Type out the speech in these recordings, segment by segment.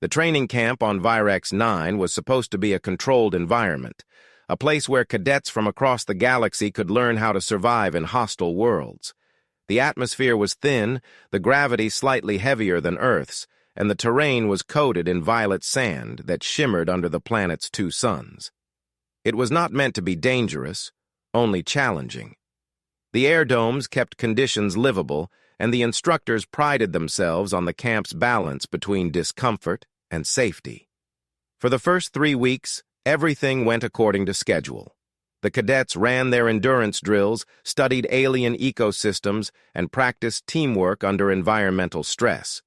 The training camp on Virex 9 was supposed to be a controlled environment, a place where cadets from across the galaxy could learn how to survive in hostile worlds. The atmosphere was thin, the gravity slightly heavier than Earth's, and the terrain was coated in violet sand that shimmered under the planet's two suns. It was not meant to be dangerous, only challenging. The air domes kept conditions livable, and the instructors prided themselves on the camp's balance between discomfort and safety. For the first 3 weeks, everything went according to schedule. The cadets ran their endurance drills, studied alien ecosystems, and practiced teamwork under environmental stress.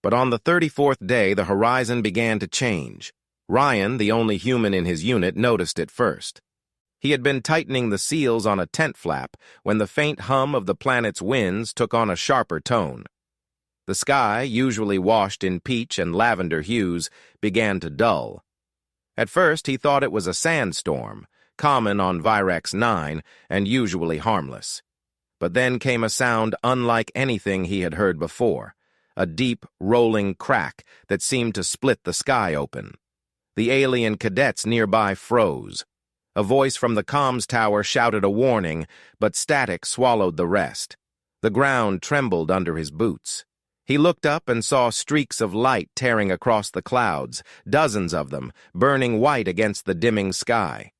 But on the 34th day, the horizon began to change. Ryan, the only human in his unit, noticed it first. He had been tightening the seals on a tent flap when the faint hum of the planet's winds took on a sharper tone. The sky, usually washed in peach and lavender hues, began to dull. At first, he thought it was a sandstorm, common on Virex 9 and usually harmless. But then came a sound unlike anything he had heard before, a deep, rolling crack that seemed to split the sky open. The alien cadets nearby froze. A voice from the comms tower shouted a warning, but static swallowed the rest. The ground trembled under his boots. He looked up and saw streaks of light tearing across the clouds, dozens of them, burning white against the dimming sky.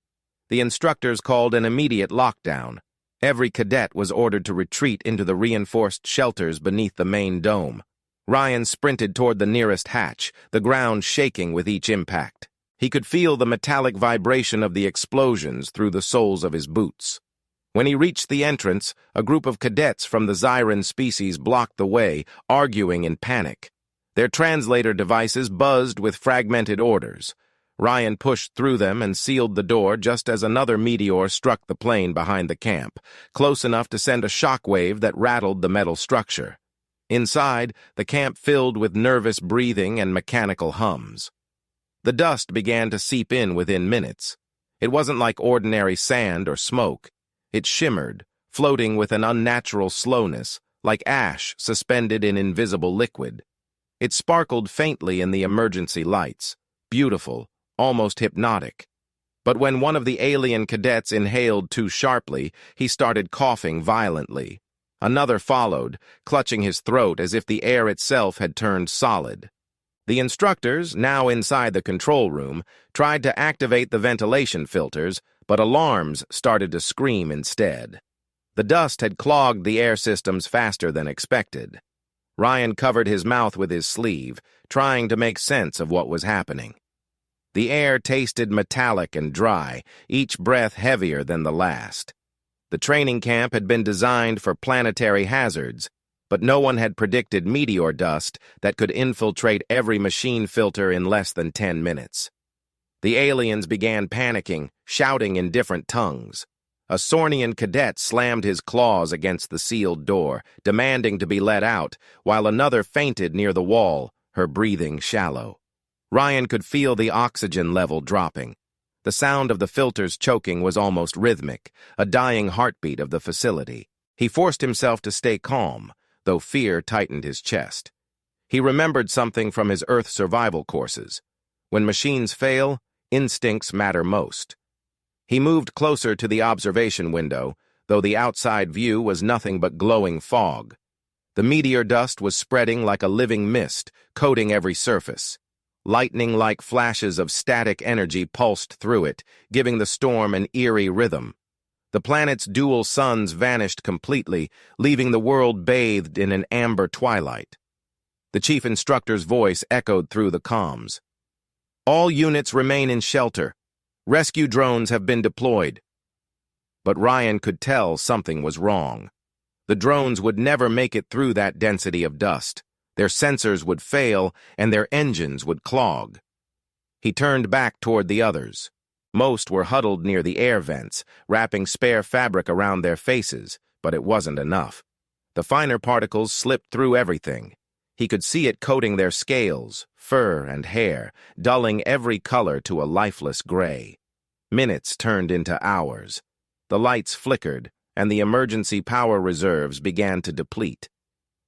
The instructors called an immediate lockdown. Every cadet was ordered to retreat into the reinforced shelters beneath the main dome. Ryan sprinted toward the nearest hatch, the ground shaking with each impact. He could feel the metallic vibration of the explosions through the soles of his boots. When he reached the entrance, a group of cadets from the Zyran species blocked the way, arguing in panic. Their translator devices buzzed with fragmented orders. Ryan pushed through them and sealed the door just as another meteor struck the plane behind the camp, close enough to send a shockwave that rattled the metal structure. Inside, the camp filled with nervous breathing and mechanical hums. The dust began to seep in within minutes. It wasn't like ordinary sand or smoke. It shimmered, floating with an unnatural slowness, like ash suspended in invisible liquid. It sparkled faintly in the emergency lights, beautiful, almost hypnotic. But when one of the alien cadets inhaled too sharply, he started coughing violently. Another followed, clutching his throat as if the air itself had turned solid. The instructors, now inside the control room, tried to activate the ventilation filters, but alarms started to scream instead. The dust had clogged the air systems faster than expected. Ryan covered his mouth with his sleeve, trying to make sense of what was happening. The air tasted metallic and dry, each breath heavier than the last. The training camp had been designed for planetary hazards, but no one had predicted meteor dust that could infiltrate every machine filter in less than 10 minutes. The aliens began panicking, shouting in different tongues. A Sornian cadet slammed his claws against the sealed door, demanding to be let out, while another fainted near the wall, her breathing shallow. Ryan could feel the oxygen level dropping. The sound of the filters choking was almost rhythmic, a dying heartbeat of the facility. He forced himself to stay calm, though fear tightened his chest. He remembered something from his Earth survival courses. When machines fail, instincts matter most. He moved closer to the observation window, though the outside view was nothing but glowing fog. The meteor dust was spreading like a living mist, coating every surface. Lightning-like flashes of static energy pulsed through it, giving the storm an eerie rhythm. The planet's dual suns vanished completely, leaving the world bathed in an amber twilight. The chief instructor's voice echoed through the comms. "All units remain in shelter. Rescue drones have been deployed." But Ryan could tell something was wrong. The drones would never make it through that density of dust. Their sensors would fail, and their engines would clog. He turned back toward the others. Most were huddled near the air vents, wrapping spare fabric around their faces, but it wasn't enough. The finer particles slipped through everything. He could see it coating their scales, fur, and hair, dulling every color to a lifeless gray. Minutes turned into hours. The lights flickered, and the emergency power reserves began to deplete.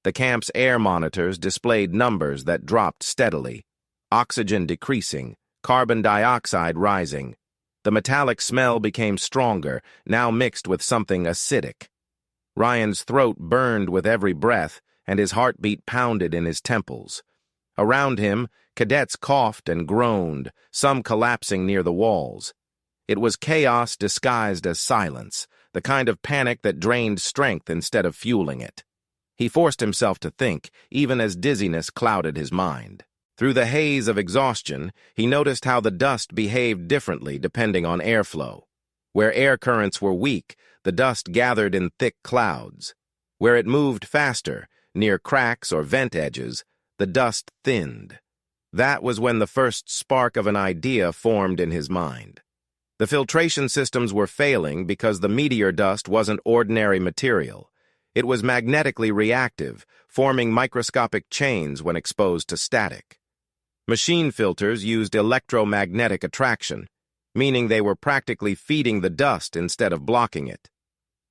The camp's air monitors displayed numbers that dropped steadily. oxygen decreasing, carbon dioxide rising. The metallic smell became stronger, now mixed with something acidic. Ryan's throat burned with every breath, and his heartbeat pounded in his temples. Around him, cadets coughed and groaned, some collapsing near the walls. It was chaos disguised as silence, the kind of panic that drained strength instead of fueling it. He forced himself to think, even as dizziness clouded his mind. Through the haze of exhaustion, he noticed how the dust behaved differently depending on airflow. Where air currents were weak, the dust gathered in thick clouds. Where it moved faster, near cracks or vent edges, the dust thinned. That was when the first spark of an idea formed in his mind. The filtration systems were failing because the meteor dust wasn't ordinary material. It was magnetically reactive, forming microscopic chains when exposed to static. Machine filters used electromagnetic attraction, meaning they were practically feeding the dust instead of blocking it.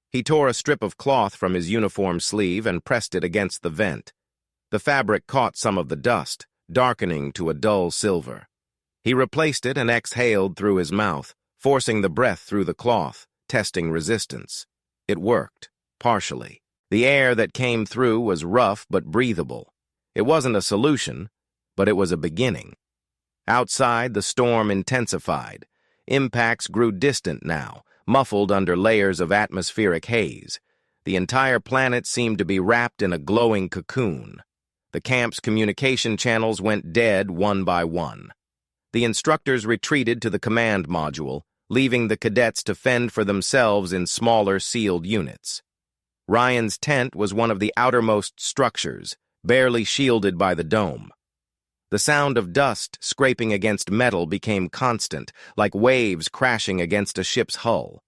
He tore a strip of cloth from his uniform sleeve and pressed it against the vent. The fabric caught some of the dust, darkening to a dull silver. He replaced it and exhaled through his mouth, forcing the breath through the cloth, testing resistance. It worked, partially. The air that came through was rough but breathable. It wasn't a solution, but it was a beginning. Outside, the storm intensified. Impacts grew distant now, muffled under layers of atmospheric haze. The entire planet seemed to be wrapped in a glowing cocoon. The camp's communication channels went dead one by one. The instructors retreated to the command module, leaving the cadets to fend for themselves in smaller sealed units. Ryan's tent was one of the outermost structures, barely shielded by the dome. The sound of dust scraping against metal became constant, like waves crashing against a ship's hull.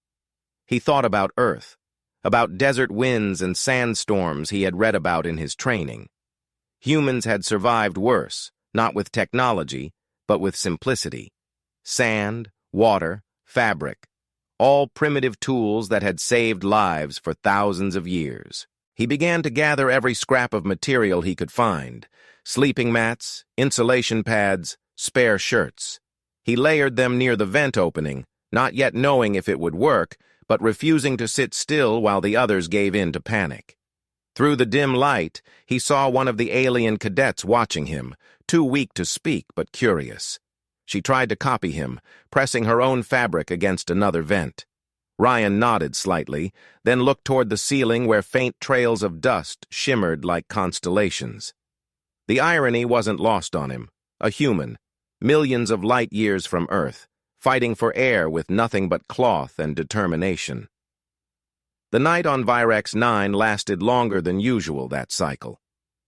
He thought about Earth, about desert winds and sandstorms he had read about in his training. Humans had survived worse, not with technology, but with simplicity. Sand, water, fabric, all primitive tools that had saved lives for thousands of years. He began to gather every scrap of material he could find: sleeping mats, insulation pads, spare shirts. He layered them near the vent opening, not yet knowing if it would work, but refusing to sit still while the others gave in to panic. Through the dim light, he saw one of the alien cadets watching him, too weak to speak but curious. She tried to copy him, pressing her own fabric against another vent. Ryan nodded slightly, then looked toward the ceiling where faint trails of dust shimmered like constellations. The irony wasn't lost on him. A human, millions of light years from Earth, fighting for air with nothing but cloth and determination. The night on Virex 9 lasted longer than usual that cycle.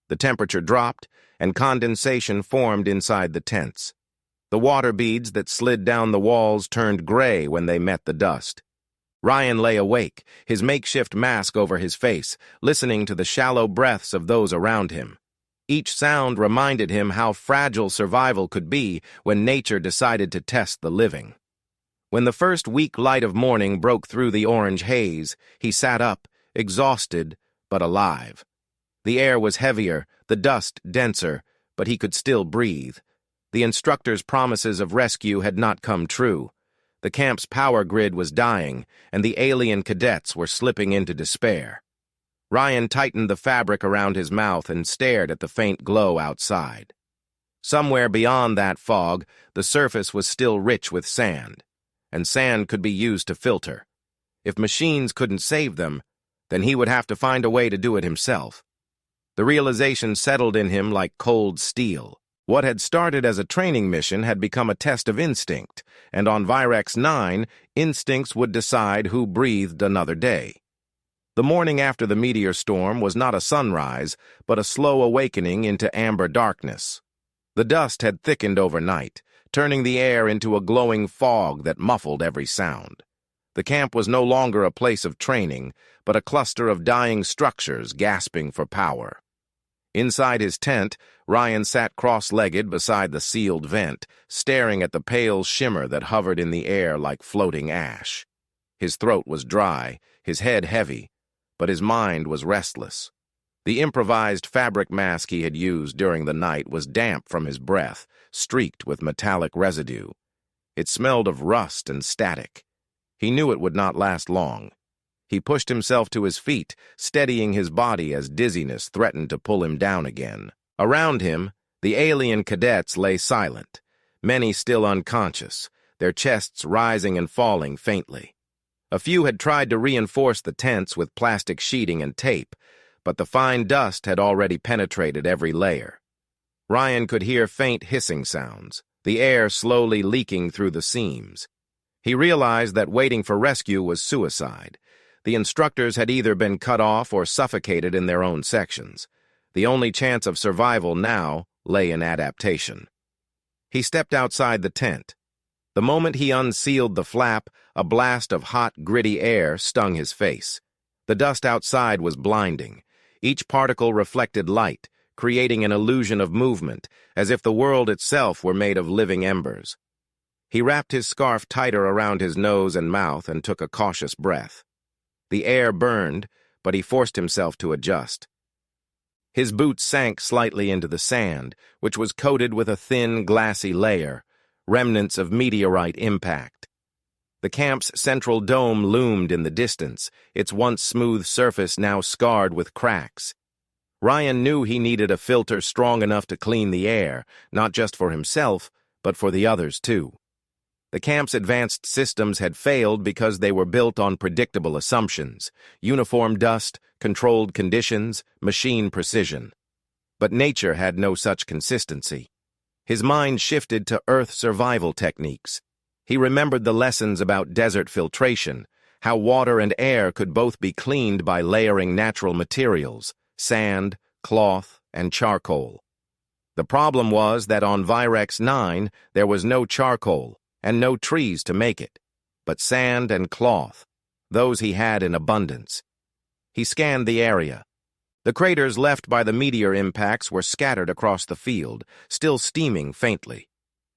The temperature dropped, and condensation formed inside the tents. The water beads that slid down the walls turned gray when they met the dust. Ryan lay awake, his makeshift mask over his face, listening to the shallow breaths of those around him. Each sound reminded him how fragile survival could be when nature decided to test the living. When the first weak light of morning broke through the orange haze, he sat up, exhausted but alive. The air was heavier, the dust denser, but he could still breathe. The instructor's promises of rescue had not come true. The camp's power grid was dying, and the alien cadets were slipping into despair. Ryan tightened the fabric around his mouth and stared at the faint glow outside. Somewhere beyond that fog, the surface was still rich with sand, and sand could be used to filter. If machines couldn't save them, then he would have to find a way to do it himself. The realization settled in him like cold steel. What had started as a training mission had become a test of instinct, and on Virex 9, instincts would decide who breathed another day. The morning after the meteor storm was not a sunrise, but a slow awakening into amber darkness. The dust had thickened overnight, turning the air into a glowing fog that muffled every sound. The camp was no longer a place of training, but a cluster of dying structures gasping for power. Inside his tent, Ryan sat cross-legged beside the sealed vent, staring at the pale shimmer that hovered in the air like floating ash. His throat was dry, his head heavy, but his mind was restless. The improvised fabric mask he had used during the night was damp from his breath, streaked with metallic residue. It smelled of rust and static. He knew it would not last long. He pushed himself to his feet, steadying his body as dizziness threatened to pull him down again. Around him, the alien cadets lay silent, many still unconscious, their chests rising and falling faintly. A few had tried to reinforce the tents with plastic sheeting and tape, but the fine dust had already penetrated every layer. Ryan could hear faint hissing sounds, the air slowly leaking through the seams. He realized that waiting for rescue was suicide. The instructors had either been cut off or suffocated in their own sections. The only chance of survival now lay in adaptation. He stepped outside the tent. The moment he unsealed the flap, a blast of hot, gritty air stung his face. The dust outside was blinding. Each particle reflected light, creating an illusion of movement, as if the world itself were made of living embers. He wrapped his scarf tighter around his nose and mouth and took a cautious breath. The air burned, but he forced himself to adjust. His boots sank slightly into the sand, which was coated with a thin, glassy layer, remnants of meteorite impact. The camp's central dome loomed in the distance, its once smooth surface now scarred with cracks. Ryan knew he needed a filter strong enough to clean the air, not just for himself, but for the others too. The camp's advanced systems had failed because they were built on predictable assumptions: uniform dust, controlled conditions, machine precision. But nature had no such consistency. His mind shifted to Earth survival techniques. He remembered the lessons about desert filtration, how water and air could both be cleaned by layering natural materials: sand, cloth, and charcoal. The problem was that on Virex 9 there was no charcoal and no trees to make it, but sand and cloth. Those he had in abundance. He scanned the area. The craters left by the meteor impacts were scattered across the field, still steaming faintly.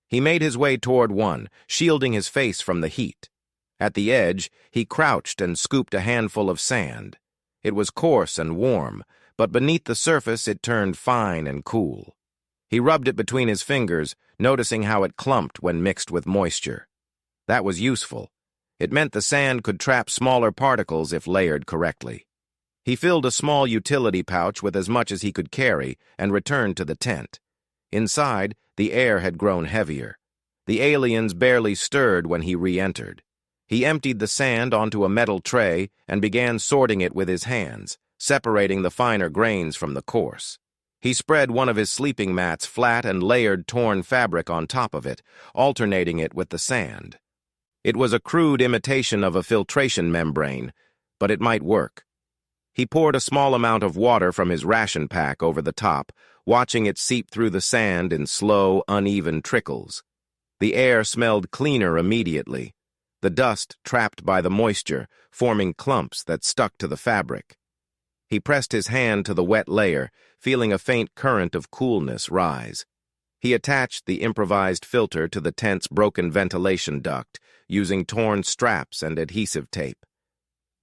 He made his way toward one, shielding his face from the heat. At the edge, he crouched and scooped a handful of sand. It was coarse and warm, but beneath the surface it turned fine and cool. He rubbed it between his fingers, noticing how it clumped when mixed with moisture. That was useful. It meant the sand could trap smaller particles if layered correctly. He filled a small utility pouch with as much as he could carry and returned to the tent. Inside, the air had grown heavier. The aliens barely stirred when he re-entered. He emptied the sand onto a metal tray and began sorting it with his hands, separating the finer grains from the coarse. He spread one of his sleeping mats flat and layered torn fabric on top of it, alternating it with the sand. It was a crude imitation of a filtration membrane, but it might work. He poured a small amount of water from his ration pack over the top, watching it seep through the sand in slow, uneven trickles. The air smelled cleaner immediately, the dust trapped by the moisture, forming clumps that stuck to the fabric. He pressed his hand to the wet layer, feeling a faint current of coolness rise. He attached the improvised filter to the tent's broken ventilation duct, using torn straps and adhesive tape.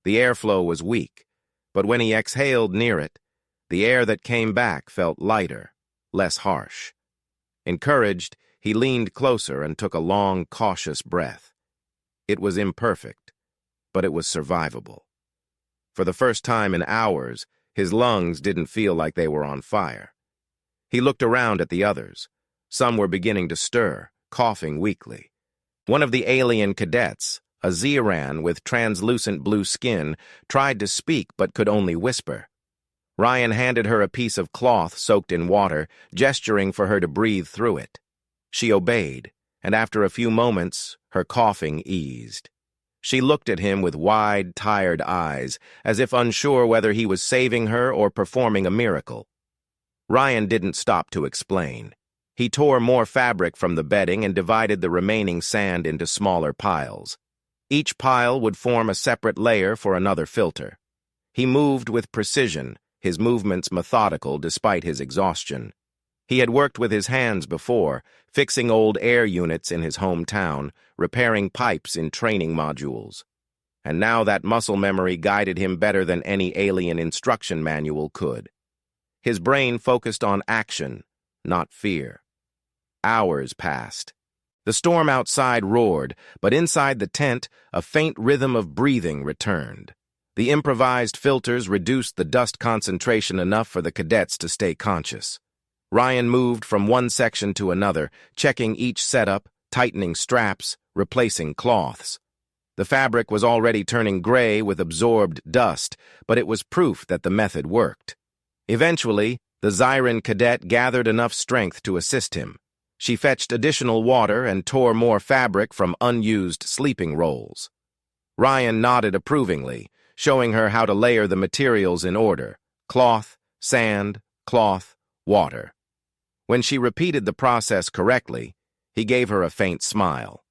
The airflow was weak, but when he exhaled near it, the air that came back felt lighter, less harsh. Encouraged, he leaned closer and took a long, cautious breath. It was imperfect, but it was survivable. For the first time in hours, his lungs didn't feel like they were on fire. He looked around at the others. Some were beginning to stir, coughing weakly. One of the alien cadets, a Zeran with translucent blue skin, tried to speak but could only whisper. Ryan handed her a piece of cloth soaked in water, gesturing for her to breathe through it. She obeyed, and after a few moments, her coughing eased. She looked at him with wide, tired eyes, as if unsure whether he was saving her or performing a miracle. Ryan didn't stop to explain. He tore more fabric from the bedding and divided the remaining sand into smaller piles. Each pile would form a separate layer for another filter. He moved with precision, his movements methodical despite his exhaustion. He had worked with his hands before, fixing old air units in his hometown, repairing pipes in training modules. And now that muscle memory guided him better than any alien instruction manual could. His brain focused on action, not fear. Hours passed. The storm outside roared, but inside the tent, a faint rhythm of breathing returned. The improvised filters reduced the dust concentration enough for the cadets to stay conscious. Ryan moved from one section to another, checking each setup, tightening straps, replacing cloths. The fabric was already turning gray with absorbed dust, but it was proof that the method worked. Eventually, the Zyran cadet gathered enough strength to assist him. She fetched additional water and tore more fabric from unused sleeping rolls. Ryan nodded approvingly, showing her how to layer the materials in order: cloth, sand, cloth, water. When she repeated the process correctly, he gave her a faint smile.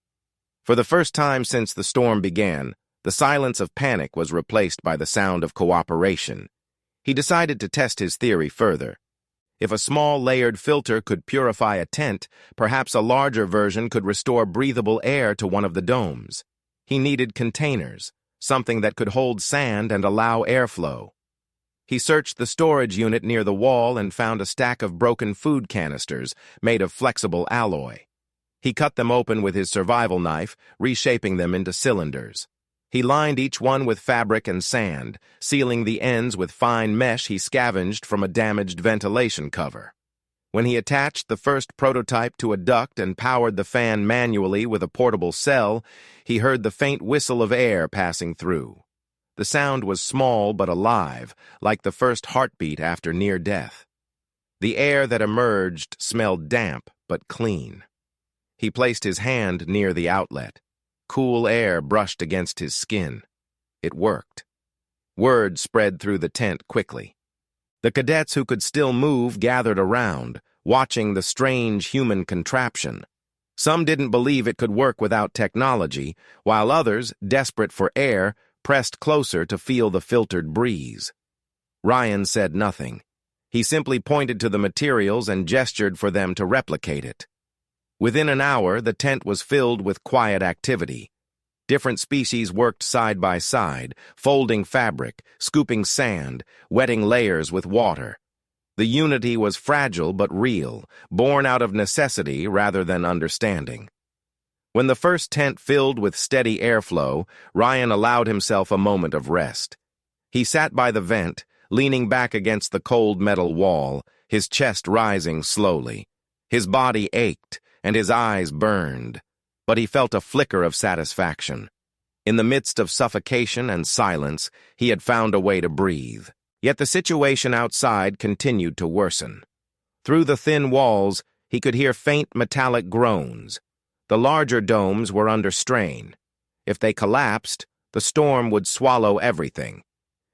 For the first time since the storm began, the silence of panic was replaced by the sound of cooperation. He decided to test his theory further. If a small layered filter could purify a tent, perhaps a larger version could restore breathable air to one of the domes. He needed containers, something that could hold sand and allow airflow. He searched the storage unit near the wall and found a stack of broken food canisters made of flexible alloy. He cut them open with his survival knife, reshaping them into cylinders. He lined each one with fabric and sand, sealing the ends with fine mesh he scavenged from a damaged ventilation cover. When he attached the first prototype to a duct and powered the fan manually with a portable cell, he heard the faint whistle of air passing through. The sound was small but alive, like the first heartbeat after near death. The air that emerged smelled damp but clean. He placed his hand near the outlet. Cool air brushed against his skin. It worked. Word spread through the tent quickly. The cadets who could still move gathered around, watching the strange human contraption. Some didn't believe it could work without technology, while others, desperate for air, pressed closer to feel the filtered breeze. Ryan said nothing. He simply pointed to the materials and gestured for them to replicate it. Within an hour, the tent was filled with quiet activity. Different species worked side by side, folding fabric, scooping sand, wetting layers with water. The unity was fragile but real, born out of necessity rather than understanding. When the first tent filled with steady airflow, Ryan allowed himself a moment of rest. He sat by the vent, leaning back against the cold metal wall, his chest rising slowly. His body ached, and his eyes burned, but he felt a flicker of satisfaction. In the midst of suffocation and silence, he had found a way to breathe. Yet the situation outside continued to worsen. Through the thin walls, he could hear faint metallic groans. The larger domes were under strain. If they collapsed, the storm would swallow everything.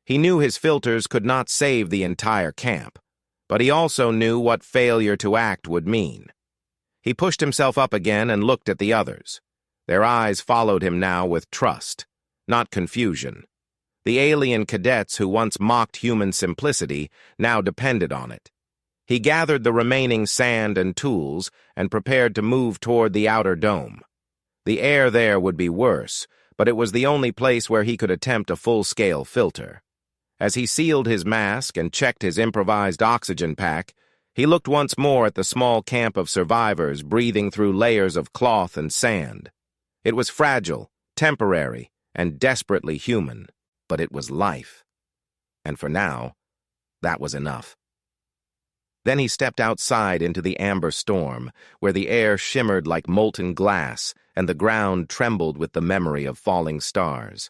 He knew his filters could not save the entire camp, but he also knew what failure to act would mean. He pushed himself up again and looked at the others. Their eyes followed him now with trust, not confusion. The alien cadets who once mocked human simplicity now depended on it. He gathered the remaining sand and tools and prepared to move toward the outer dome. The air there would be worse, but it was the only place where he could attempt a full-scale filter. As he sealed his mask and checked his improvised oxygen pack, he looked once more at the small camp of survivors breathing through layers of cloth and sand. It was fragile, temporary, and desperately human, but it was life. And for now, that was enough. Then he stepped outside into the amber storm, where the air shimmered like molten glass and the ground trembled with the memory of falling stars.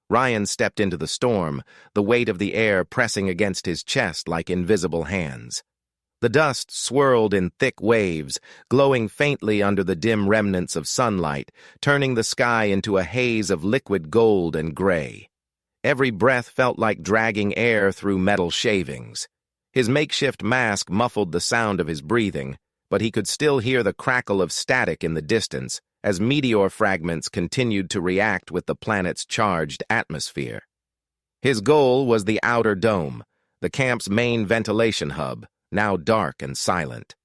Ryan stepped into the storm, the weight of the air pressing against his chest like invisible hands. The dust swirled in thick waves, glowing faintly under the dim remnants of sunlight, turning the sky into a haze of liquid gold and gray. Every breath felt like dragging air through metal shavings. His makeshift mask muffled the sound of his breathing, but he could still hear the crackle of static in the distance as meteor fragments continued to react with the planet's charged atmosphere. His goal was the outer dome, the camp's main ventilation hub, now dark and silent.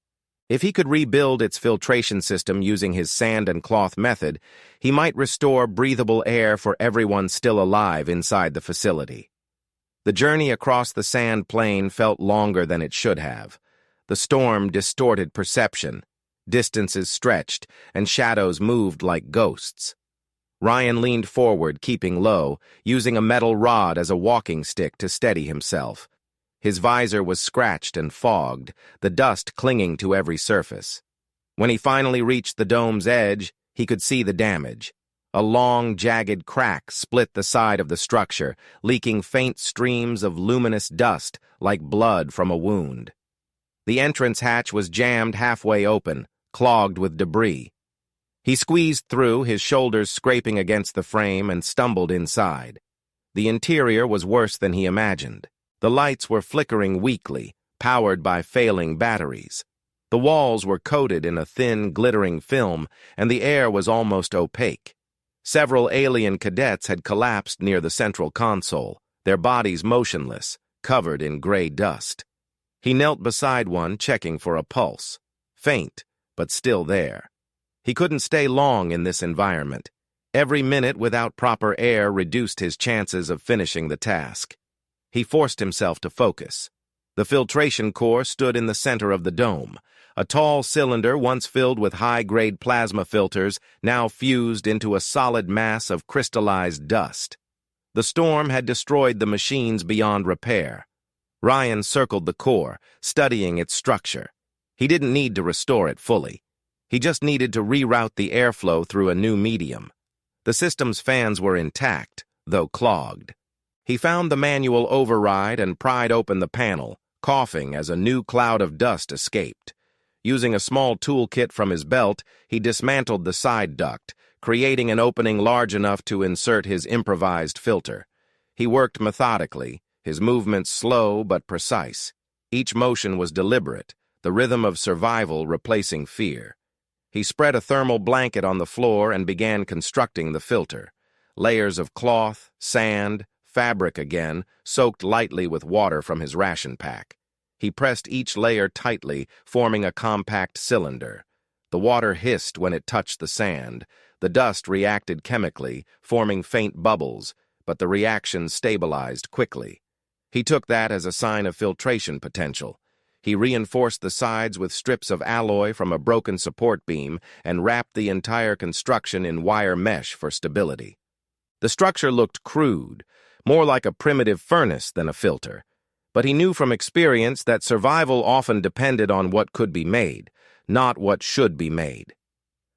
If he could rebuild its filtration system using his sand and cloth method, he might restore breathable air for everyone still alive inside the facility. The journey across the sand plain felt longer than it should have. The storm distorted perception. Distances stretched, and shadows moved like ghosts. Ryan leaned forward, keeping low, using a metal rod as a walking stick to steady himself. His visor was scratched and fogged, the dust clinging to every surface. When he finally reached the dome's edge, he could see the damage. A long, jagged crack split the side of the structure, leaking faint streams of luminous dust like blood from a wound. The entrance hatch was jammed halfway open, clogged with debris. He squeezed through, his shoulders scraping against the frame, and stumbled inside. The interior was worse than he imagined. The lights were flickering weakly, powered by failing batteries. The walls were coated in a thin, glittering film, and the air was almost opaque. Several alien cadets had collapsed near the central console, their bodies motionless, covered in gray dust. He knelt beside one, checking for a pulse. Faint, but still there. He couldn't stay long in this environment. Every minute without proper air reduced his chances of finishing the task. He forced himself to focus. The filtration core stood in the center of the dome, a tall cylinder once filled with high-grade plasma filters, now fused into a solid mass of crystallized dust. The storm had destroyed the machines beyond repair. Ryan circled the core, studying its structure. He didn't need to restore it fully. He just needed to reroute the airflow through a new medium. The system's fans were intact, though clogged. He found the manual override and pried open the panel, coughing as a new cloud of dust escaped. Using a small toolkit from his belt, he dismantled the side duct, creating an opening large enough to insert his improvised filter. He worked methodically, his movements slow but precise. Each motion was deliberate, the rhythm of survival replacing fear. He spread a thermal blanket on the floor and began constructing the filter. Layers of cloth, sand, fabric again, soaked lightly with water from his ration pack. He pressed each layer tightly, forming a compact cylinder. The water hissed when it touched the sand. The dust reacted chemically, forming faint bubbles, but the reaction stabilized quickly. He took that as a sign of filtration potential. He reinforced the sides with strips of alloy from a broken support beam and wrapped the entire construction in wire mesh for stability. The structure looked crude, more like a primitive furnace than a filter. But he knew from experience that survival often depended on what could be made, not what should be made.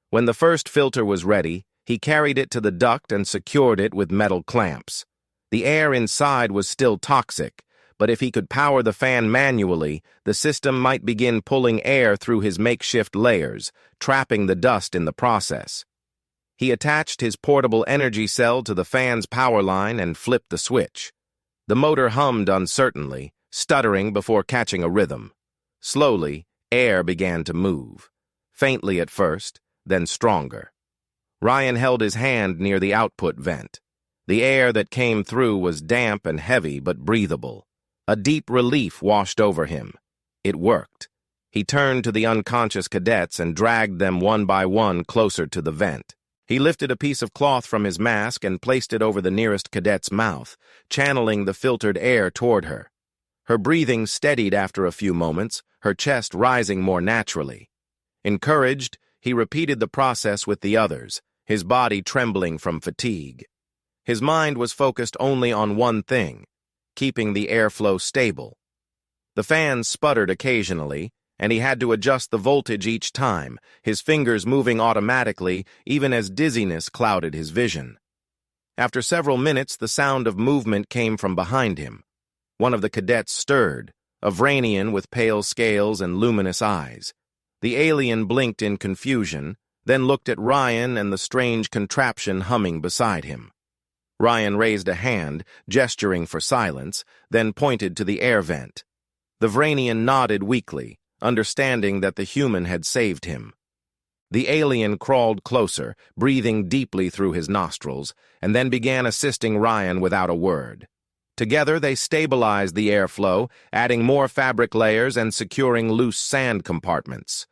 When the first filter was ready, he carried it to the duct and secured it with metal clamps. The air inside was still toxic, but if he could power the fan manually, the system might begin pulling air through his makeshift layers, trapping the dust in the process. He attached his portable energy cell to the fan's power line and flipped the switch. The motor hummed uncertainly, stuttering before catching a rhythm. Slowly, air began to move. Faintly at first, then stronger. Ryan held his hand near the output vent. The air that came through was damp and heavy but breathable. A deep relief washed over him. It worked. He turned to the unconscious cadets and dragged them one by one closer to the vent. He lifted a piece of cloth from his mask and placed it over the nearest cadet's mouth, channeling the filtered air toward her. Her breathing steadied after a few moments, her chest rising more naturally. Encouraged, he repeated the process with the others, his body trembling from fatigue. His mind was focused only on one thing, keeping the airflow stable. The fan sputtered occasionally, and he had to adjust the voltage each time, his fingers moving automatically even as dizziness clouded his vision. After several minutes, the sound of movement came from behind him. One of the cadets stirred, a Vranian with pale scales and luminous eyes. The alien blinked in confusion, then looked at Ryan and the strange contraption humming beside him. Ryan raised a hand, gesturing for silence, then pointed to the air vent. The Vranian nodded weakly, understanding that the human had saved him. The alien crawled closer, breathing deeply through his nostrils, and then began assisting Ryan without a word. Together they stabilized the airflow, adding more fabric layers and securing loose sand compartments.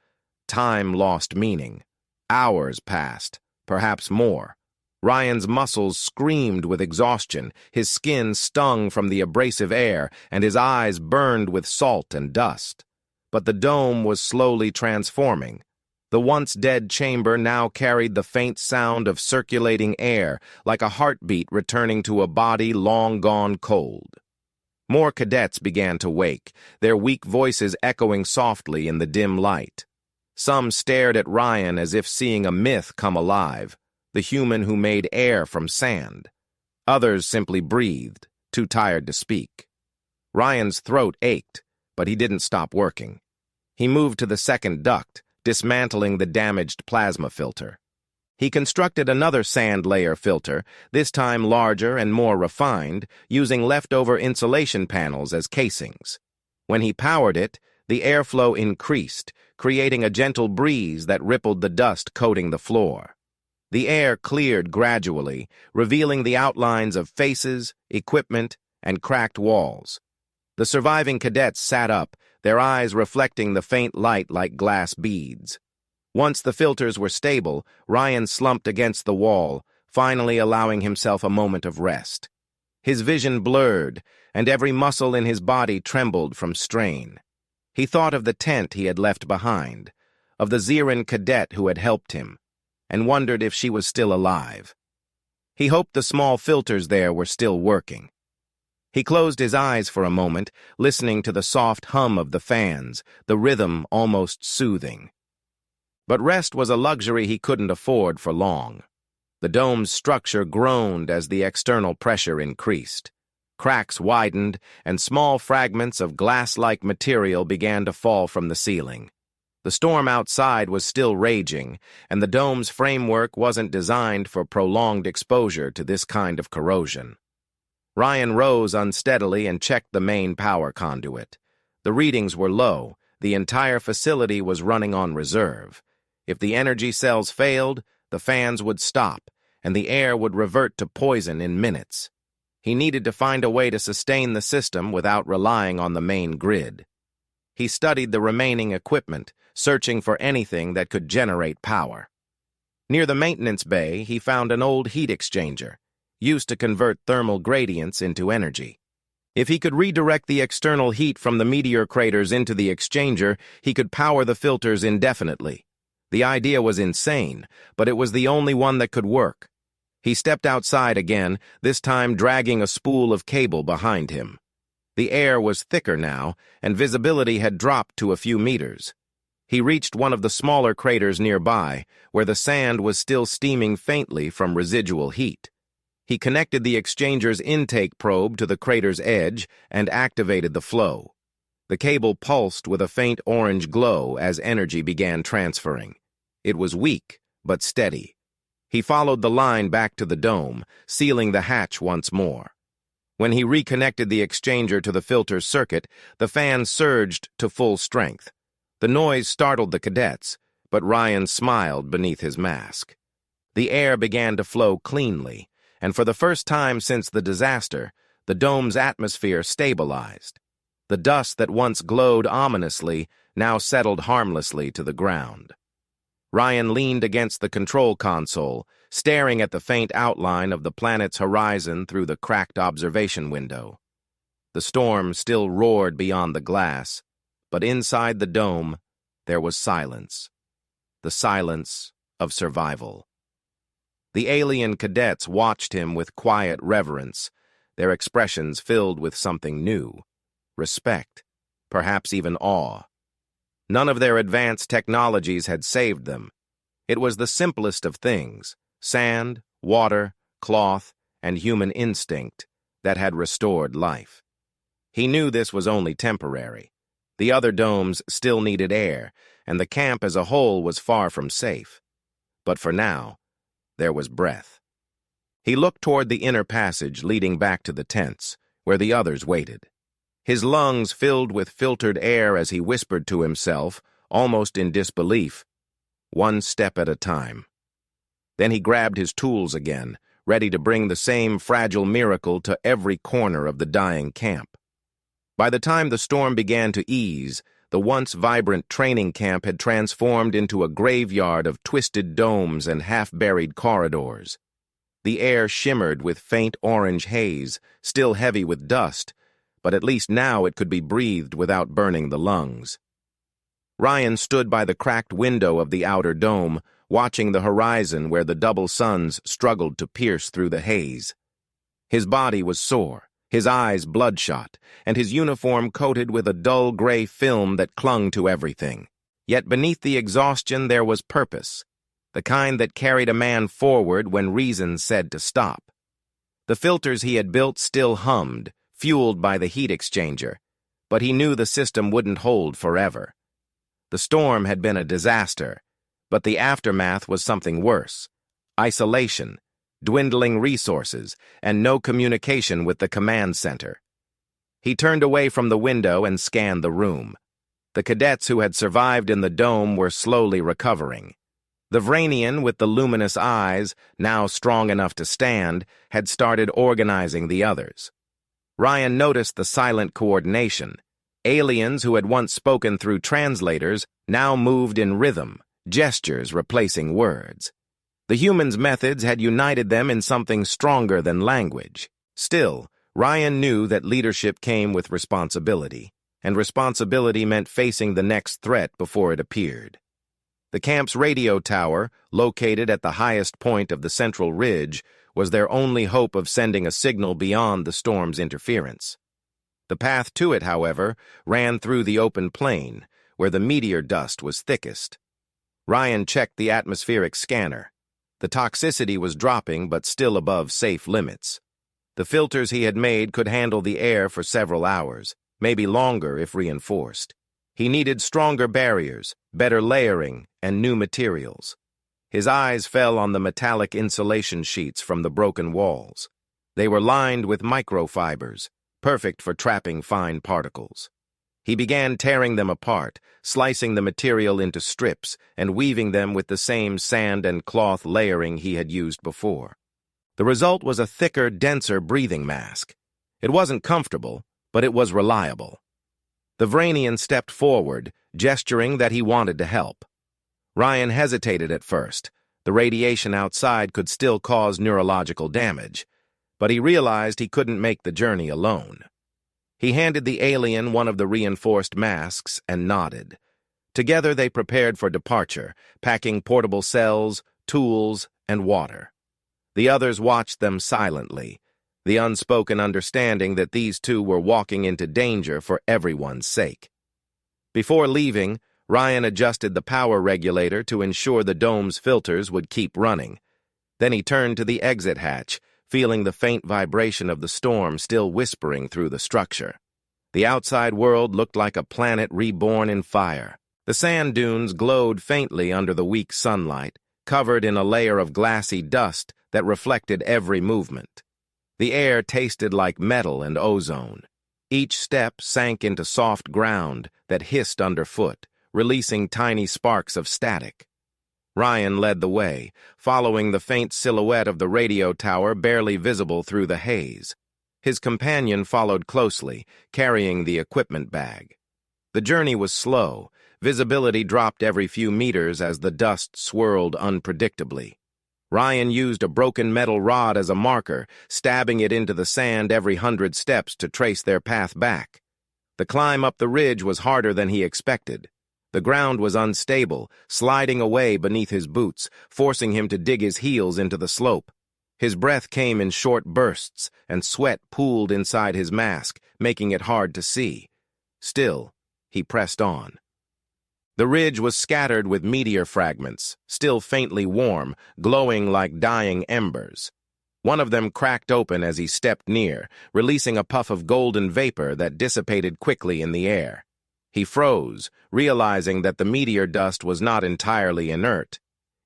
Time lost meaning. Hours passed, perhaps more. Ryan's muscles screamed with exhaustion, his skin stung from the abrasive air, and his eyes burned with salt and dust. But the dome was slowly transforming. The once dead chamber now carried the faint sound of circulating air, like a heartbeat returning to a body long gone cold. More cadets began to wake, their weak voices echoing softly in the dim light. Some stared at Ryan as if seeing a myth come alive, the human who made air from sand. Others simply breathed, too tired to speak. Ryan's throat ached, but he didn't stop working. He moved to the second duct, dismantling the damaged plasma filter. He constructed another sand layer filter, this time larger and more refined, using leftover insulation panels as casings. When he powered it, the airflow increased, creating a gentle breeze that rippled the dust coating the floor. The air cleared gradually, revealing the outlines of faces, equipment, and cracked walls. The surviving cadets sat up, their eyes reflecting the faint light like glass beads. Once the filters were stable, Ryan slumped against the wall, finally allowing himself a moment of rest. His vision blurred, and every muscle in his body trembled from strain. He thought of the tent he had left behind, of the Xeran cadet who had helped him, and wondered if she was still alive. He hoped the small filters there were still working. He closed his eyes for a moment, listening to the soft hum of the fans, the rhythm almost soothing. But rest was a luxury he couldn't afford for long. The dome's structure groaned as the external pressure increased. Cracks widened, and small fragments of glass-like material began to fall from the ceiling. The storm outside was still raging, and the dome's framework wasn't designed for prolonged exposure to this kind of corrosion. Ryan rose unsteadily and checked the main power conduit. The readings were low. The entire facility was running on reserve. If the energy cells failed, the fans would stop, and the air would revert to poison in minutes. He needed to find a way to sustain the system without relying on the main grid. He studied the remaining equipment, searching for anything that could generate power. Near the maintenance bay, he found an old heat exchanger, used to convert thermal gradients into energy. If he could redirect the external heat from the meteor craters into the exchanger, he could power the filters indefinitely. The idea was insane, but it was the only one that could work. He stepped outside again, this time dragging a spool of cable behind him. The air was thicker now, and visibility had dropped to a few meters. He reached one of the smaller craters nearby, where the sand was still steaming faintly from residual heat. He connected the exchanger's intake probe to the crater's edge and activated the flow. The cable pulsed with a faint orange glow as energy began transferring. It was weak, but steady. He followed the line back to the dome, sealing the hatch once more. When he reconnected the exchanger to the filter circuit, the fan surged to full strength. The noise startled the cadets, but Ryan smiled beneath his mask. The air began to flow cleanly, and for the first time since the disaster, the dome's atmosphere stabilized. The dust that once glowed ominously now settled harmlessly to the ground. Ryan leaned against the control console, staring at the faint outline of the planet's horizon through the cracked observation window. The storm still roared beyond the glass, but inside the dome there was silence. The silence of survival. The alien cadets watched him with quiet reverence, their expressions filled with something new. Respect, perhaps even awe. None of their advanced technologies had saved them. It was the simplest of things, sand, water, cloth, and human instinct, that had restored life. He knew this was only temporary. The other domes still needed air, and the camp as a whole was far from safe. But for now, there was breath. He looked toward the inner passage leading back to the tents, where the others waited. His lungs filled with filtered air as he whispered to himself, almost in disbelief, one step at a time. Then he grabbed his tools again, ready to bring the same fragile miracle to every corner of the dying camp. By the time the storm began to ease, the once vibrant training camp had transformed into a graveyard of twisted domes and half-buried corridors. The air shimmered with faint orange haze, still heavy with dust, but at least now it could be breathed without burning the lungs. Ryan stood by the cracked window of the outer dome, watching the horizon where the double suns struggled to pierce through the haze. His body was sore, his eyes bloodshot, and his uniform coated with a dull gray film that clung to everything. Yet beneath the exhaustion there was purpose, the kind that carried a man forward when reason said to stop. The filters he had built still hummed, fueled by the heat exchanger, but he knew the system wouldn't hold forever. The storm had been a disaster, but the aftermath was something worse: isolation, dwindling resources, and no communication with the command center. He turned away from the window and scanned the room. The cadets who had survived in the dome were slowly recovering. The Vranian with the luminous eyes, now strong enough to stand, had started organizing the others. Ryan noticed the silent coordination. Aliens who had once spoken through translators now moved in rhythm, gestures replacing words. The humans' methods had united them in something stronger than language. Still, Ryan knew that leadership came with responsibility, and responsibility meant facing the next threat before it appeared. The camp's radio tower, located at the highest point of the central ridge, was their only hope of sending a signal beyond the storm's interference. The path to it, however, ran through the open plain, where the meteor dust was thickest. Ryan checked the atmospheric scanner. The toxicity was dropping, but still above safe limits. The filters he had made could handle the air for several hours, maybe longer if reinforced. He needed stronger barriers, better layering, and new materials. His eyes fell on the metallic insulation sheets from the broken walls. They were lined with microfibers, perfect for trapping fine particles. He began tearing them apart, slicing the material into strips and weaving them with the same sand and cloth layering he had used before. The result was a thicker, denser breathing mask. It wasn't comfortable, but it was reliable. The Vranian stepped forward, gesturing that he wanted to help. Ryan hesitated at first. The radiation outside could still cause neurological damage, but he realized he couldn't make the journey alone. He handed the alien one of the reinforced masks and nodded. Together they prepared for departure, packing portable cells, tools, and water. The others watched them silently, the unspoken understanding that these two were walking into danger for everyone's sake. Before leaving, Ryan adjusted the power regulator to ensure the dome's filters would keep running. Then he turned to the exit hatch, feeling the faint vibration of the storm still whispering through the structure. The outside world looked like a planet reborn in fire. The sand dunes glowed faintly under the weak sunlight, covered in a layer of glassy dust that reflected every movement. The air tasted like metal and ozone. Each step sank into soft ground that hissed underfoot, releasing tiny sparks of static. Ryan led the way, following the faint silhouette of the radio tower barely visible through the haze. His companion followed closely, carrying the equipment bag. The journey was slow. Visibility dropped every few meters as the dust swirled unpredictably. Ryan used a broken metal rod as a marker, stabbing it into the sand every 100 steps to trace their path back. The climb up the ridge was harder than he expected. The ground was unstable, sliding away beneath his boots, forcing him to dig his heels into the slope. His breath came in short bursts, and sweat pooled inside his mask, making it hard to see. Still, he pressed on. The ridge was scattered with meteor fragments, still faintly warm, glowing like dying embers. One of them cracked open as he stepped near, releasing a puff of golden vapor that dissipated quickly in the air. He froze, realizing that the meteor dust was not entirely inert.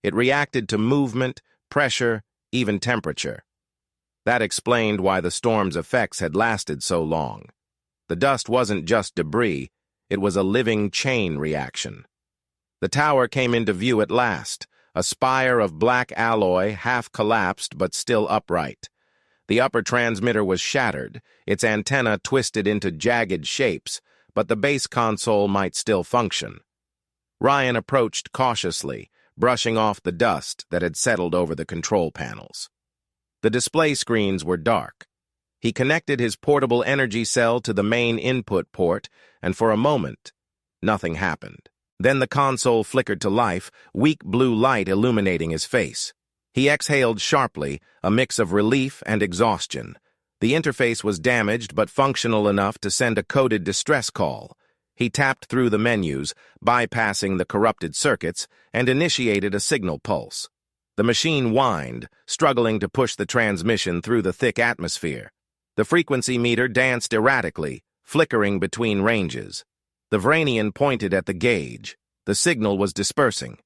It reacted to movement, pressure, even temperature. That explained why the storm's effects had lasted so long. The dust wasn't just debris, it was a living chain reaction. The tower came into view at last, a spire of black alloy, half collapsed but still upright. The upper transmitter was shattered, its antenna twisted into jagged shapes, but the base console might still function. Ryan approached cautiously, brushing off the dust that had settled over the control panels. The display screens were dark. He connected his portable energy cell to the main input port, and for a moment, nothing happened. Then the console flickered to life, weak blue light illuminating his face. He exhaled sharply, a mix of relief and exhaustion. The interface was damaged but functional enough to send a coded distress call. He tapped through the menus, bypassing the corrupted circuits, and initiated a signal pulse. The machine whined, struggling to push the transmission through the thick atmosphere. The frequency meter danced erratically, flickering between ranges. The Vranian pointed at the gauge. The signal was dispersing.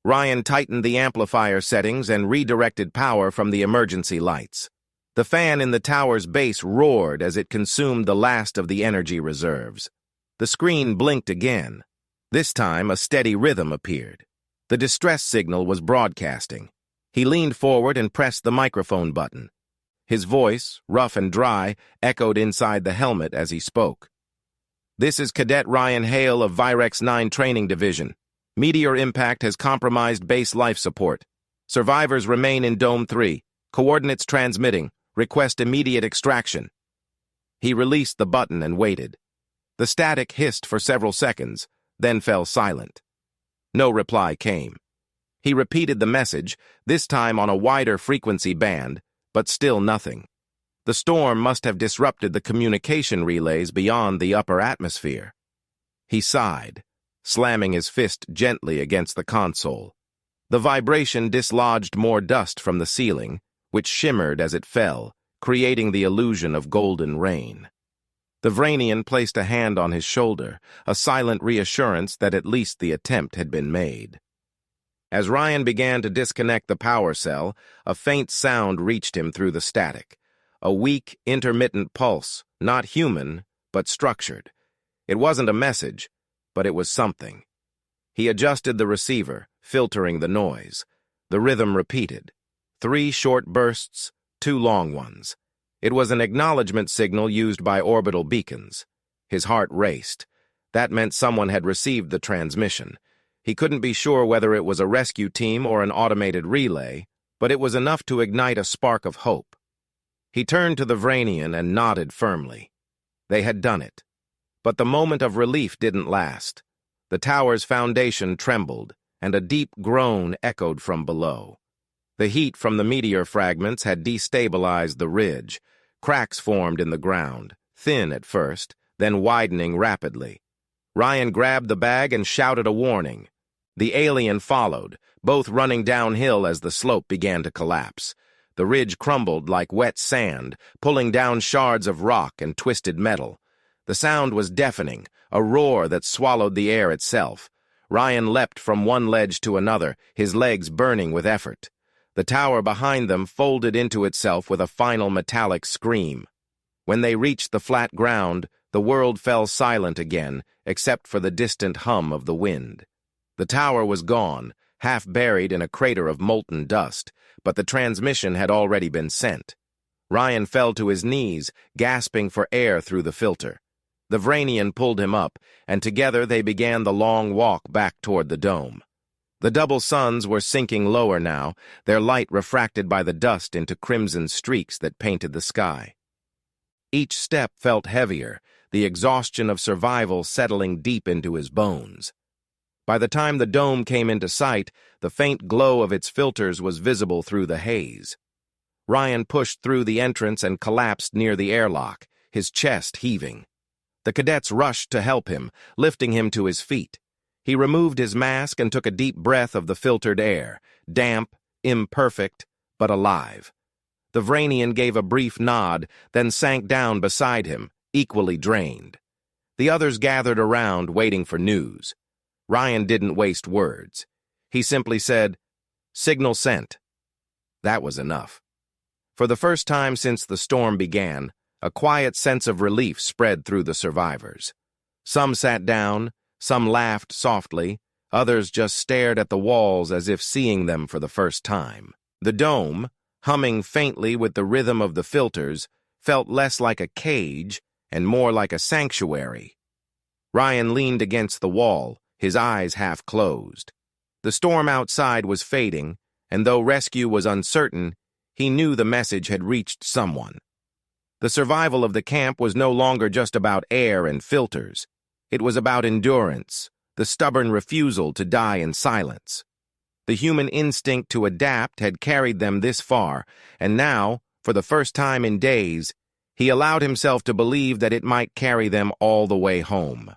Ryan tightened the amplifier settings and redirected power from the emergency lights. The fan in the tower's base roared as it consumed the last of the energy reserves. The screen blinked again. This time, a steady rhythm appeared. The distress signal was broadcasting. He leaned forward and pressed the microphone button. His voice, rough and dry, echoed inside the helmet as he spoke. "This is Cadet Ryan Hale of Virex 9 Training Division. Meteor impact has compromised base life support. Survivors remain in Dome 3. Coordinates transmitting. Request immediate extraction." He released the button and waited. The static hissed for several seconds, then fell silent. No reply came. He repeated the message, this time on a wider frequency band, but still nothing. The storm must have disrupted the communication relays beyond the upper atmosphere. He sighed, slamming his fist gently against the console. The vibration dislodged more dust from the ceiling, which shimmered as it fell, creating the illusion of golden rain. The Vranian placed a hand on his shoulder, a silent reassurance that at least the attempt had been made. As Ryan began to disconnect the power cell, a faint sound reached him through the static. A weak, intermittent pulse, not human, but structured. It wasn't a message, but it was something. He adjusted the receiver, filtering the noise. The rhythm repeated. 3 short bursts, 2 long ones. It was an acknowledgement signal used by orbital beacons. His heart raced. That meant someone had received the transmission. He couldn't be sure whether it was a rescue team or an automated relay, but it was enough to ignite a spark of hope. He turned to the Vranian and nodded firmly. They had done it. But the moment of relief didn't last. The tower's foundation trembled, and a deep groan echoed from below. The heat from the meteor fragments had destabilized the ridge. Cracks formed in the ground, thin at first, then widening rapidly. Ryan grabbed the bag and shouted a warning. The alien followed, both running downhill as the slope began to collapse. The ridge crumbled like wet sand, pulling down shards of rock and twisted metal. The sound was deafening, a roar that swallowed the air itself. Ryan leapt from one ledge to another, his legs burning with effort. The tower behind them folded into itself with a final metallic scream. When they reached the flat ground, the world fell silent again, except for the distant hum of the wind. The tower was gone, half buried in a crater of molten dust, but the transmission had already been sent. Ryan fell to his knees, gasping for air through the filter. The Vranian pulled him up, and together they began the long walk back toward the dome. The double suns were sinking lower now, their light refracted by the dust into crimson streaks that painted the sky. Each step felt heavier, the exhaustion of survival settling deep into his bones. By the time the dome came into sight, the faint glow of its filters was visible through the haze. Ryan pushed through the entrance and collapsed near the airlock, his chest heaving. The cadets rushed to help him, lifting him to his feet. He removed his mask and took a deep breath of the filtered air, damp, imperfect, but alive. The Vranian gave a brief nod, then sank down beside him, equally drained. The others gathered around, waiting for news. Ryan didn't waste words. He simply said, "Signal sent." That was enough. For the first time since the storm began, a quiet sense of relief spread through the survivors. Some sat down, some laughed softly, others just stared at the walls as if seeing them for the first time. The dome, humming faintly with the rhythm of the filters, felt less like a cage and more like a sanctuary. Ryan leaned against the wall, his eyes half closed. The storm outside was fading, and though rescue was uncertain, he knew the message had reached someone. The survival of the camp was no longer just about air and filters. It was about endurance, the stubborn refusal to die in silence. The human instinct to adapt had carried them this far, and now, for the first time in days, he allowed himself to believe that it might carry them all the way home.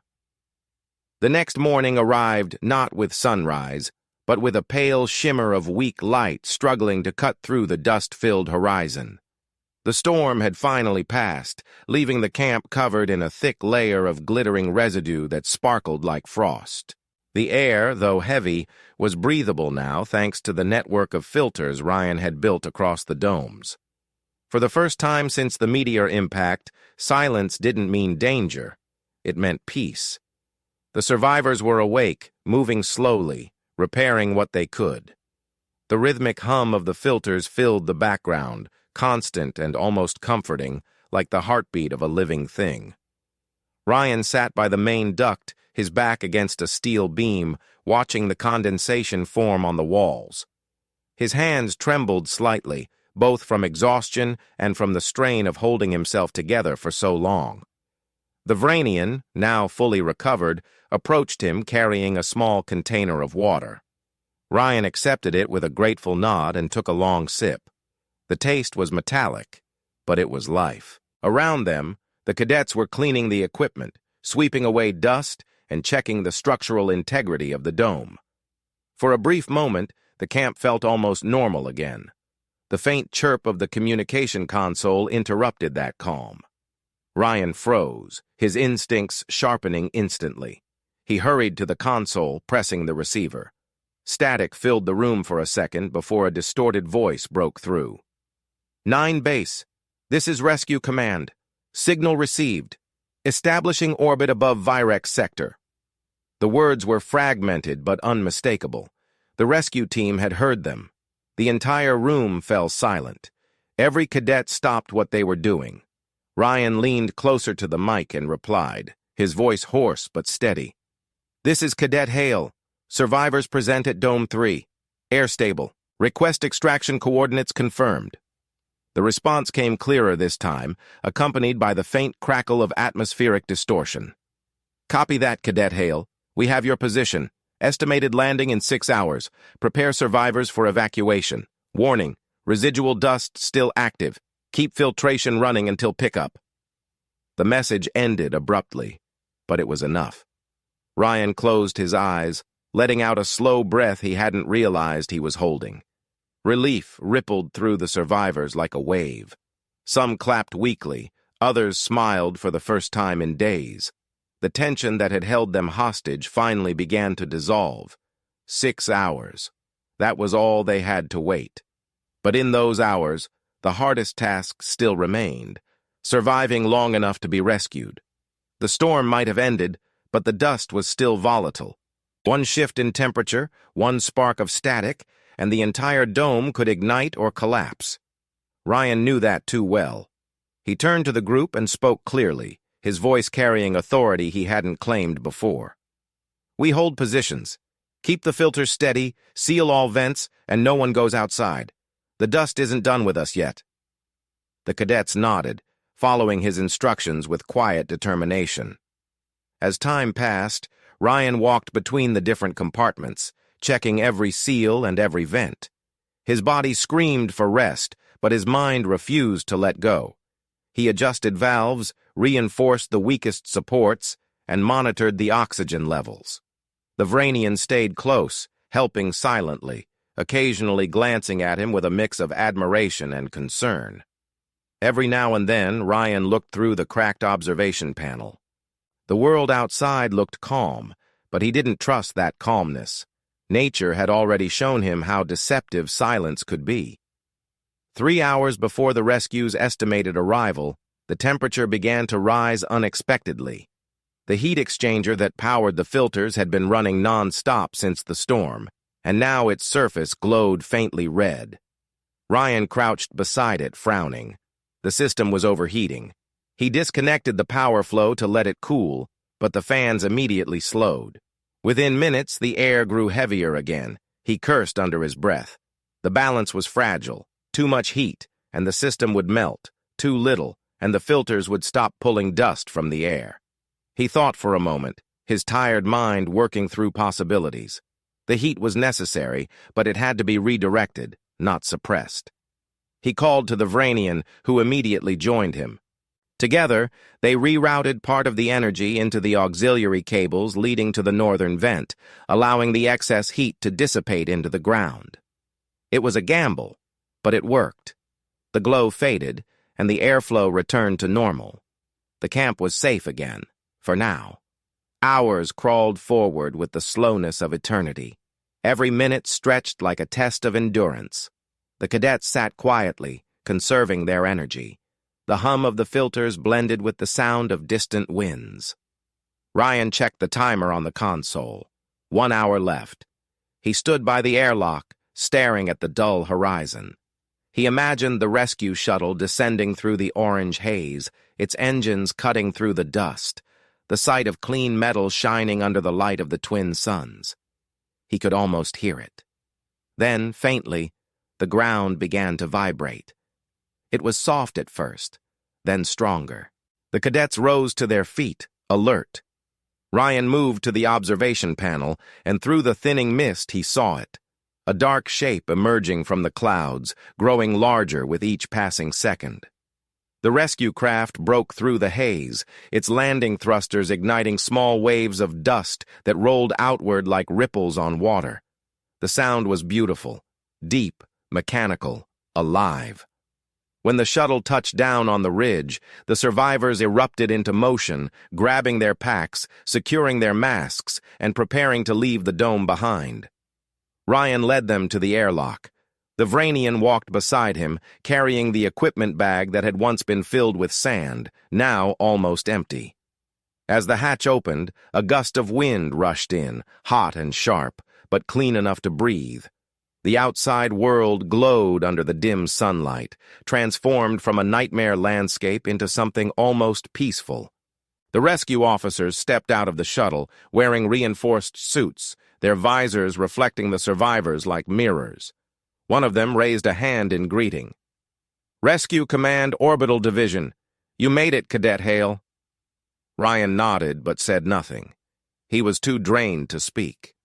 The next morning arrived not with sunrise, but with a pale shimmer of weak light struggling to cut through the dust-filled horizon. The storm had finally passed, leaving the camp covered in a thick layer of glittering residue that sparkled like frost. The air, though heavy, was breathable now thanks to the network of filters Ryan had built across the domes. For the first time since the meteor impact, silence didn't mean danger. It meant peace. The survivors were awake, moving slowly, repairing what they could. The rhythmic hum of the filters filled the background, constant and almost comforting, like the heartbeat of a living thing. Ryan sat by the main duct, his back against a steel beam, watching the condensation form on the walls. His hands trembled slightly, both from exhaustion and from the strain of holding himself together for so long. The Vranian, now fully recovered, approached him carrying a small container of water. Ryan accepted it with a grateful nod and took a long sip. The taste was metallic, but it was life. Around them, the cadets were cleaning the equipment, sweeping away dust, and checking the structural integrity of the dome. For a brief moment, the camp felt almost normal again. The faint chirp of the communication console interrupted that calm. Ryan froze, his instincts sharpening instantly. He hurried to the console, pressing the receiver. Static filled the room for a second before a distorted voice broke through. 9 Base. This is Rescue Command. Signal received. Establishing orbit above Virex sector. The words were fragmented but unmistakable. The rescue team had heard them. The entire room fell silent. Every cadet stopped what they were doing. Ryan leaned closer to the mic and replied, his voice hoarse but steady. This is Cadet Hale. Survivors present at Dome 3. Air stable. Request extraction coordinates confirmed. The response came clearer this time, accompanied by the faint crackle of atmospheric distortion. Copy that, Cadet Hale. We have your position. Estimated landing in 6 hours. Prepare survivors for evacuation. Warning, residual dust still active. Keep filtration running until pickup. The message ended abruptly, but it was enough. Ryan closed his eyes, letting out a slow breath he hadn't realized he was holding. Relief rippled through the survivors like a wave. Some clapped weakly, others smiled for the first time in days. The tension that had held them hostage finally began to dissolve. 6 hours. That was all they had to wait. But in those hours, the hardest task still remained, surviving long enough to be rescued. The storm might have ended, but the dust was still volatile. One shift in temperature, one spark of static, and the entire dome could ignite or collapse. Ryan knew that too well. He turned to the group and spoke clearly, his voice carrying authority he hadn't claimed before. We hold positions. Keep the filters steady, seal all vents, and no one goes outside. The dust isn't done with us yet. The cadets nodded, following his instructions with quiet determination. As time passed, Ryan walked between the different compartments, checking every seal and every vent. His body screamed for rest, but his mind refused to let go. He adjusted valves, reinforced the weakest supports, and monitored the oxygen levels. The Vranian stayed close, helping silently, occasionally glancing at him with a mix of admiration and concern. Every now and then, Ryan looked through the cracked observation panel. The world outside looked calm, but he didn't trust that calmness. Nature had already shown him how deceptive silence could be. 3 hours before the rescue's estimated arrival, the temperature began to rise unexpectedly. The heat exchanger that powered the filters had been running non-stop since the storm, and now its surface glowed faintly red. Ryan crouched beside it, frowning. The system was overheating. He disconnected the power flow to let it cool, but the fans immediately slowed. Within minutes, the air grew heavier again. He cursed under his breath. The balance was fragile. Too much heat, and the system would melt. Too little, and the filters would stop pulling dust from the air. He thought for a moment, his tired mind working through possibilities. The heat was necessary, but it had to be redirected, not suppressed. He called to the Vranian, who immediately joined him. Together, they rerouted part of the energy into the auxiliary cables leading to the northern vent, allowing the excess heat to dissipate into the ground. It was a gamble, but it worked. The glow faded, and the airflow returned to normal. The camp was safe again, for now. Hours crawled forward with the slowness of eternity. Every minute stretched like a test of endurance. The cadets sat quietly, conserving their energy. The hum of the filters blended with the sound of distant winds. Ryan checked the timer on the console. 1 hour left. He stood by the airlock, staring at the dull horizon. He imagined the rescue shuttle descending through the orange haze, its engines cutting through the dust, the sight of clean metal shining under the light of the twin suns. He could almost hear it. Then, faintly, the ground began to vibrate. It was soft at first, then stronger. The cadets rose to their feet, alert. Ryan moved to the observation panel, and through the thinning mist he saw it. A dark shape emerging from the clouds, growing larger with each passing second. The rescue craft broke through the haze, its landing thrusters igniting small waves of dust that rolled outward like ripples on water. The sound was beautiful, deep, mechanical, alive. When the shuttle touched down on the ridge, the survivors erupted into motion, grabbing their packs, securing their masks, and preparing to leave the dome behind. Ryan led them to the airlock. The Vranian walked beside him, carrying the equipment bag that had once been filled with sand, now almost empty. As the hatch opened, a gust of wind rushed in, hot and sharp, but clean enough to breathe. The outside world glowed under the dim sunlight, transformed from a nightmare landscape into something almost peaceful. The rescue officers stepped out of the shuttle, wearing reinforced suits, their visors reflecting the survivors like mirrors. One of them raised a hand in greeting. "Rescue Command Orbital Division. You made it, Cadet Hale." Ryan nodded but said nothing. He was too drained to speak.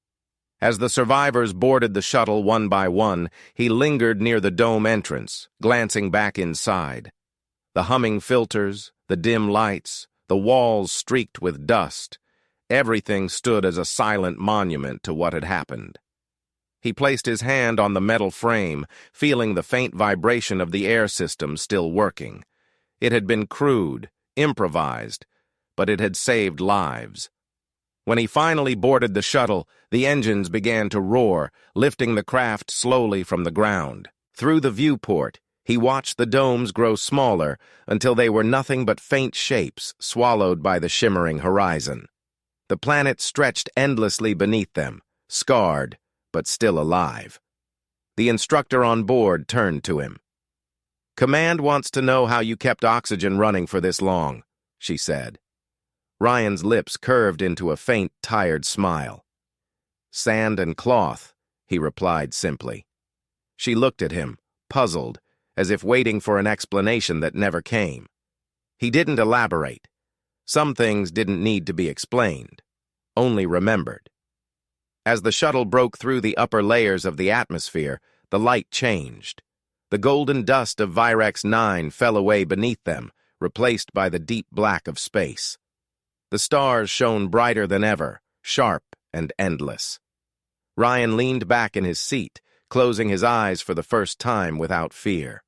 As the survivors boarded the shuttle one by one, he lingered near the dome entrance, glancing back inside. The humming filters, the dim lights, the walls streaked with dust. Everything stood as a silent monument to what had happened. He placed his hand on the metal frame, feeling the faint vibration of the air system still working. It had been crude, improvised, but it had saved lives. When he finally boarded the shuttle, the engines began to roar, lifting the craft slowly from the ground. Through the viewport, he watched the domes grow smaller until they were nothing but faint shapes swallowed by the shimmering horizon. The planet stretched endlessly beneath them, scarred, but still alive. The instructor on board turned to him. "Command wants to know how you kept oxygen running for this long," she said. Ryan's lips curved into a faint, tired smile. "Sand and cloth," he replied simply. She looked at him, puzzled, as if waiting for an explanation that never came. He didn't elaborate. Some things didn't need to be explained, only remembered. As the shuttle broke through the upper layers of the atmosphere, the light changed. The golden dust of Virex 9 fell away beneath them, replaced by the deep black of space. The stars shone brighter than ever, sharp and endless. Ryan leaned back in his seat, closing his eyes for the first time without fear.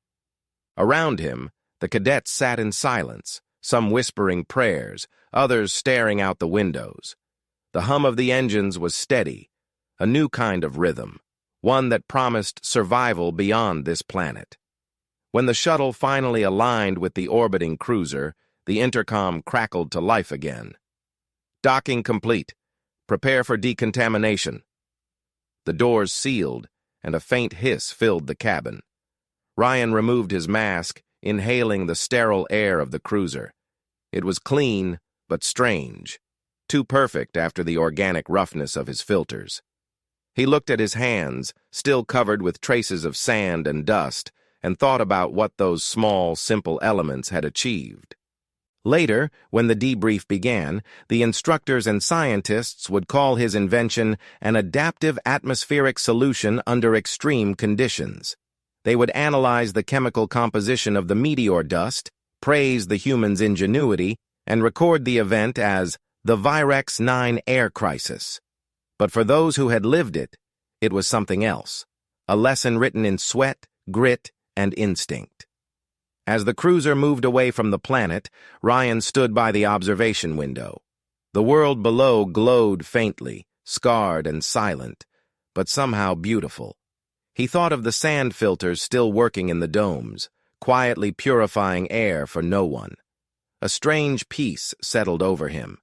Around him, the cadets sat in silence, some whispering prayers, others staring out the windows. The hum of the engines was steady, a new kind of rhythm, one that promised survival beyond this planet. When the shuttle finally aligned with the orbiting cruiser, the intercom crackled to life again. "Docking complete. Prepare for decontamination." The doors sealed, and a faint hiss filled the cabin. Ryan removed his mask, inhaling the sterile air of the cruiser. It was clean, but strange, too perfect after the organic roughness of his filters. He looked at his hands, still covered with traces of sand and dust, and thought about what those small, simple elements had achieved. Later, when the debrief began, the instructors and scientists would call his invention an adaptive atmospheric solution under extreme conditions. They would analyze the chemical composition of the meteor dust, praise the humans' ingenuity, and record the event as the Virex 9 air crisis. But for those who had lived it, it was something else, a lesson written in sweat, grit, and instinct. As the cruiser moved away from the planet, Ryan stood by the observation window. The world below glowed faintly, scarred and silent, but somehow beautiful. He thought of the sand filters still working in the domes, quietly purifying air for no one. A strange peace settled over him.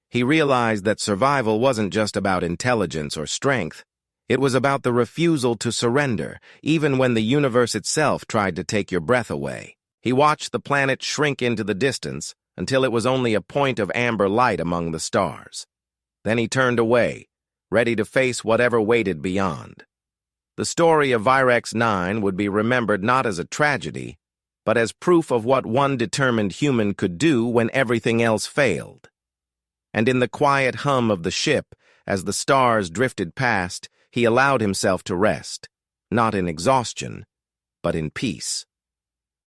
He realized that survival wasn't just about intelligence or strength. It was about the refusal to surrender, even when the universe itself tried to take your breath away. He watched the planet shrink into the distance until it was only a point of amber light among the stars. Then he turned away, ready to face whatever waited beyond. The story of Virex 9 would be remembered not as a tragedy, but as proof of what one determined human could do when everything else failed. And in the quiet hum of the ship, as the stars drifted past, he allowed himself to rest, not in exhaustion, but in peace.